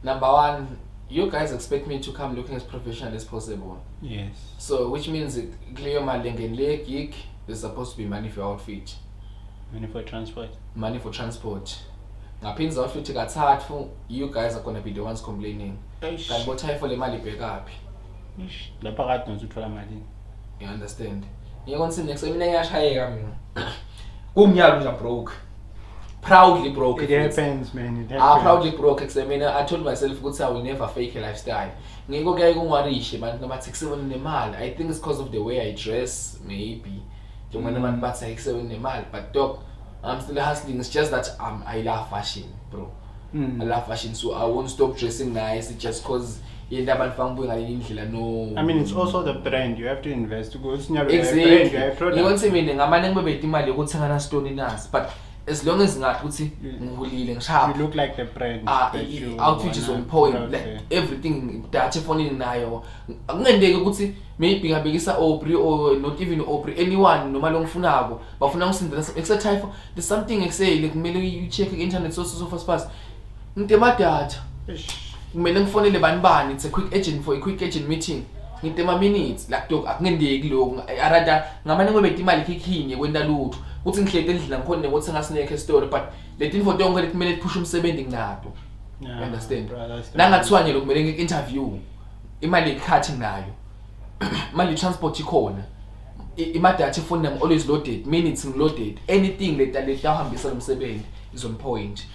Number one, you guys expect me to come looking as professional as possible. Yes. So which means clear my leg gig, there's supposed to be money for outfit. Money for transport. Money for transport. Ngaphinza outfit kathathu, you guys are gonna be the ones complaining. Kanti bothayi for le mali bhekaphi. Lapha kade ngizuthola malini. You understand? Ngiyakona next mina ngiyashayeka mina. Kumnyalo nje broke. Proudly broke. It happens, man. It happens. Proudly broke. I told myself ukuthi I will never fake a lifestyle. Ngiko kuyaye kungarishe man ngabathi kusebona nemali. I think it's because of the way I dress maybe. Njengoba abantu bathi ayisebona nemali, but dog, I'm still hustling. It's just that I love fashion, bro. I love fashion, so I won't stop dressing nice just because no. I mean, it's also the brand. You have to invest to go. Exactly. You want to mean ngamane ngibebhe imali yokuthenga na stone nas, but as long as ngathi ukuthi ngivulile ngishapha. You look like the brand. Outfit is on point. Like everything that phone nayo. Akungendeke ukuthi maybe ngabekisa Aubrey or not even Aubrey, anyone noma longifunako bafuna ngisindela except type there's something exile kumele you check internet sources so fast. Ngitema data. Kumele ngifonele banibani, it's a quick agent meeting. Ngitema minutes like dog akungendeki lokho. Arada ngamane ngibebhe imali kikhinye kwenta lutho. Uthi ngihlele endlini ngikhona ukuthi ngasineke story but le info donke lethi kumele push umsebenzi nginato. You understand? Nangathiwa nje lokumele ngi-interview imali ikhathi nginayo. Imali transport ikhona. Imadata phone nami always loaded, minutes loaded. Anything leta uhambisa umsebenzi is on point.